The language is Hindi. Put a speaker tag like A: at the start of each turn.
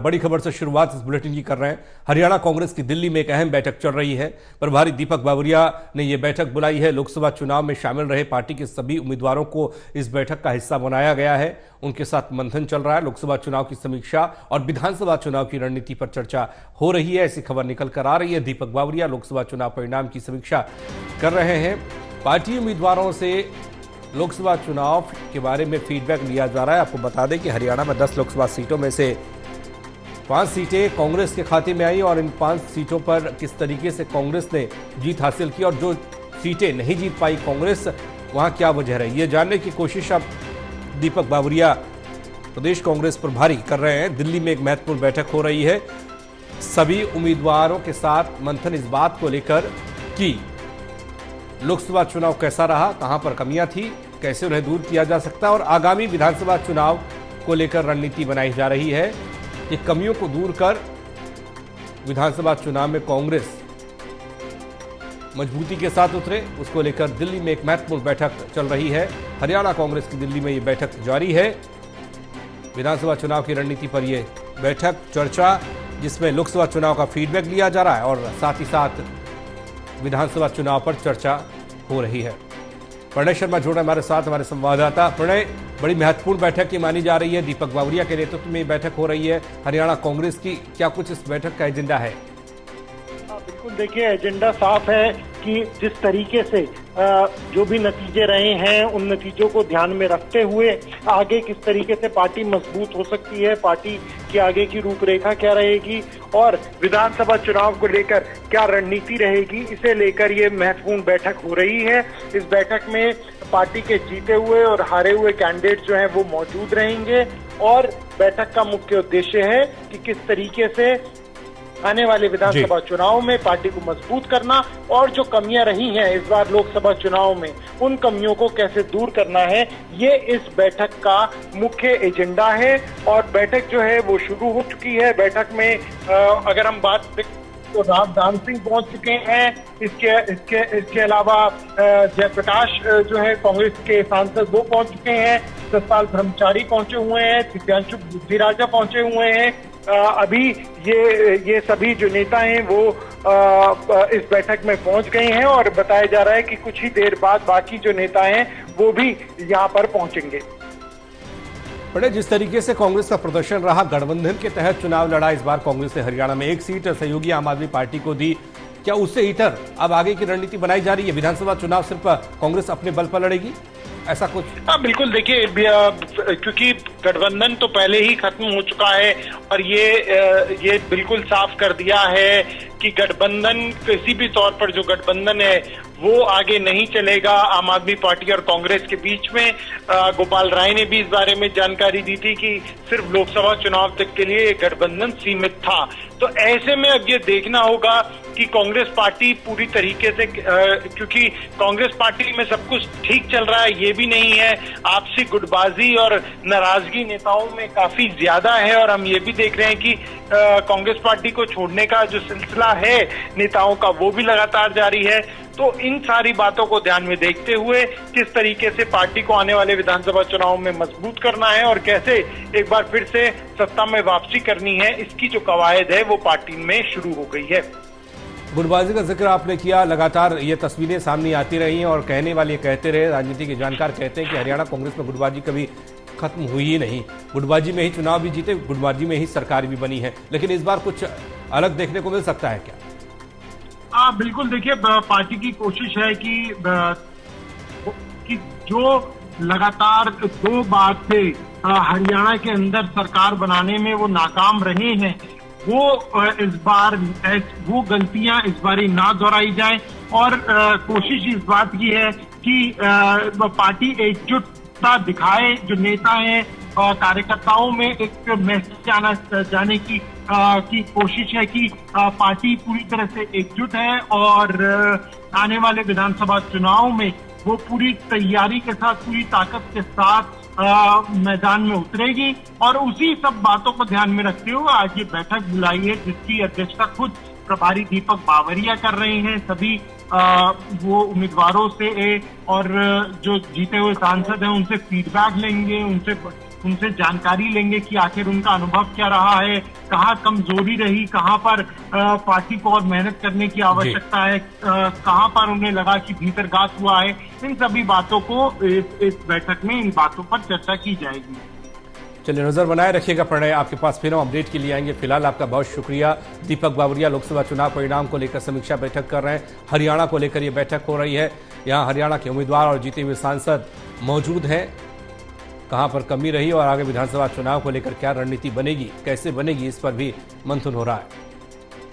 A: बड़ी खबर से शुरुआत इस बुलेटिन की कर रहे हैं। हरियाणा कांग्रेस की दिल्ली में एक अहम बैठक चल रही है। प्रभारी दीपक बावरिया ने यह बैठक बुलाई है। लोकसभा चुनाव में शामिल रहे पार्टी के सभी उम्मीदवारों को इस बैठक का हिस्सा बनाया गया है। उनके साथ मंथन चल रहा है। लोकसभा चुनाव की समीक्षा और विधानसभा चुनाव की रणनीति पर चर्चा हो रही है, ऐसी खबर निकल कर आ रही है। दीपक बावरिया लोकसभा चुनाव परिणाम की समीक्षा कर रहे हैं। पार्टी उम्मीदवारों से लोकसभा चुनाव के बारे में फीडबैक लिया जा रहा है। आपको बता दें कि हरियाणा में 10 लोकसभा सीटों में से 5 सीटें कांग्रेस के खाते में आई और इन 5 सीटों पर किस तरीके से कांग्रेस ने जीत हासिल की और जो सीटें नहीं जीत पाई कांग्रेस, वहां क्या वजह रही, ये जानने की कोशिश अब दीपक बावरिया प्रदेश कांग्रेस प्रभारी कर रहे हैं। दिल्ली में एक महत्वपूर्ण बैठक हो रही है। सभी उम्मीदवारों के साथ मंथन इस बात को लेकर कि लोकसभा चुनाव कैसा रहा, कहां पर कमियां थी, कैसे उन्हें दूर किया जा सकता है और आगामी विधानसभा चुनाव को लेकर रणनीति बनाई जा रही है कि कमियों को दूर कर विधानसभा चुनाव में कांग्रेस मजबूती के साथ उतरे। उसको लेकर दिल्ली में एक महत्वपूर्ण बैठक चल रही है। हरियाणा कांग्रेस की दिल्ली में यह बैठक जारी है। विधानसभा चुनाव की रणनीति पर यह बैठक चर्चा, जिसमें लोकसभा चुनाव का फीडबैक लिया जा रहा है और साथ ही साथ विधानसभा चुनाव पर चर्चा हो रही है। प्रणय शर्मा जुड़ रहे हमारे साथ, हमारे संवाददाता। प्रणय, बड़ी महत्वपूर्ण बैठक की मानी जा रही है। दीपक बावरिया के नेतृत्व में बैठक हो रही है हरियाणा कांग्रेस की। क्या कुछ इस बैठक का एजेंडा है?
B: बिल्कुल, देखिए एजेंडा साफ है कि जिस तरीके से जो भी नतीजे रहे हैं उन नतीजों को ध्यान में रखते हुए आगे किस तरीके से पार्टी मजबूत हो सकती है, पार्टी की आगे की रूपरेखा क्या रहेगी और विधानसभा चुनाव को लेकर क्या रणनीति रहेगी, इसे लेकर ये महत्वपूर्ण बैठक हो रही है। इस बैठक में पार्टी के जीते हुए और हारे हुए कैंडिडेट जो हैं वो मौजूद रहेंगे और बैठक का मुख्य उद्देश्य है कि किस तरीके से आने वाले विधानसभा चुनाव में पार्टी को मजबूत करना और जो कमियां रही हैं इस बार लोकसभा चुनाव में, उन कमियों को कैसे दूर करना है, ये इस बैठक का मुख्य एजेंडा है। और बैठक जो है वो शुरू हो चुकी है। बैठक में अगर हम बात तो रामदान सिंह पहुंच चुके हैं। इसके अलावा जयप्रकाश जो है कांग्रेस के सांसद, वो पहुंच चुके हैं। सतपाल ब्रह्मचारी पहुंचे हुए हैं। दिव्यांशु बुद्धिराजा पहुंचे हुए हैं। अभी ये सभी जो नेता हैं वो इस बैठक में पहुंच गए हैं और बताया जा रहा है कि कुछ ही देर बाद बाकी जो नेता हैं वो भी यहां पर पहुंचेंगे।
A: बड़े जिस तरीके से कांग्रेस का प्रदर्शन रहा, गठबंधन के तहत चुनाव लड़ा इस बार कांग्रेस ने हरियाणा में 1 सीट सहयोगी आम आदमी पार्टी को दी। क्या उससे इतर अब आगे की रणनीति बनाई जा रही है? विधानसभा चुनाव सिर्फ कांग्रेस अपने बल पर लड़ेगी, ऐसा कुछ?
B: हाँ बिल्कुल, देखिए क्योंकि गठबंधन तो पहले ही खत्म हो चुका है और ये बिल्कुल साफ कर दिया है कि गठबंधन किसी भी तौर पर जो गठबंधन है वो आगे नहीं चलेगा आम आदमी पार्टी और कांग्रेस के बीच में। गोपाल राय ने भी इस बारे में जानकारी दी थी कि सिर्फ लोकसभा चुनाव तक के लिए गठबंधन सीमित था। तो ऐसे में अब ये देखना होगा कि कांग्रेस पार्टी पूरी तरीके से, क्योंकि कांग्रेस पार्टी में सब कुछ ठीक चल रहा है ये भी नहीं है, आपसी गुटबाजी और नाराजगी नेताओं में काफी ज्यादा है और हम ये भी देख रहे हैं कि कांग्रेस पार्टी को छोड़ने का जो सिलसिला है नेताओं का वो भी लगातार जारी है। तो इन सारी बातों को ध्यान में देखते हुए किस तरीके से पार्टी को आने वाले विधानसभा चुनाव में मजबूत करना है और कैसे एक बार फिर से सत्ता में वापसी करनी है, इसकी जो कवायद है वो पार्टी में शुरू हो गई है।
A: गुटबाजी का जिक्र आपने किया, लगातार ये तस्वीरें सामने आती रही हैं और कहने वाले कहते रहे, राजनीति के जानकार कहते हैं कि हरियाणा कांग्रेस में गुटबाजी कभी खत्म हुई ही नहीं। गुटबाजी में ही चुनाव भी जीते, गुटबाजी में ही सरकार भी बनी है। लेकिन इस बार कुछ अलग देखने को मिल सकता है क्या?
B: बिल्कुल, देखिए पार्टी की कोशिश है कि जो लगातार 2 बार से हरियाणा के अंदर सरकार बनाने में वो नाकाम रहे हैं, वो इस बार वो गलतियां इस बारी ना दोहराई जाए और कोशिश इस बात की है कि पार्टी एकजुटता दिखाए। जो नेता हैं कार्यकर्ताओं में एक मैसेज जाने की कोशिश है कि पार्टी पूरी तरह से एकजुट है और आने वाले विधानसभा चुनाव में वो पूरी तैयारी के साथ, पूरी ताकत के साथ मैदान में उतरेगी और उसी सब बातों को ध्यान में रखते हुए आज ये बैठक बुलाई है, जिसकी अध्यक्षता खुद प्रभारी दीपक बावरिया कर रहे हैं। सभी वो उम्मीदवारों से और जो जीते हुए सांसद हैं उनसे फीडबैक लेंगे, उनसे उनसे जानकारी लेंगे कि आखिर उनका अनुभव क्या रहा है, कहाँ कमजोरी रही, कहाँ पर पार्टी को और मेहनत करने की आवश्यकता है, कहाँ पर उन्हें लगा कि भीतर घात हुआ है। इन सभी बातों को इस बैठक में इन बातों पर चर्चा की जाएगी।
A: चलिए, नजर बनाए रखिएगा। प्रणय, आपके पास फिर हम अपडेट के लिए आएंगे। फिलहाल आपका बहुत शुक्रिया। दीपक बावरिया लोकसभा चुनाव परिणाम को लेकर समीक्षा बैठक कर रहे हैं। हरियाणा को लेकर यह बैठक हो रही है। यहाँ हरियाणा के उम्मीदवार और जीते हुए सांसद मौजूद हैं। कहां पर कमी रही और आगे विधानसभा चुनाव को लेकर क्या रणनीति बनेगी, कैसे बनेगी, इस पर भी मंथन हो रहा है।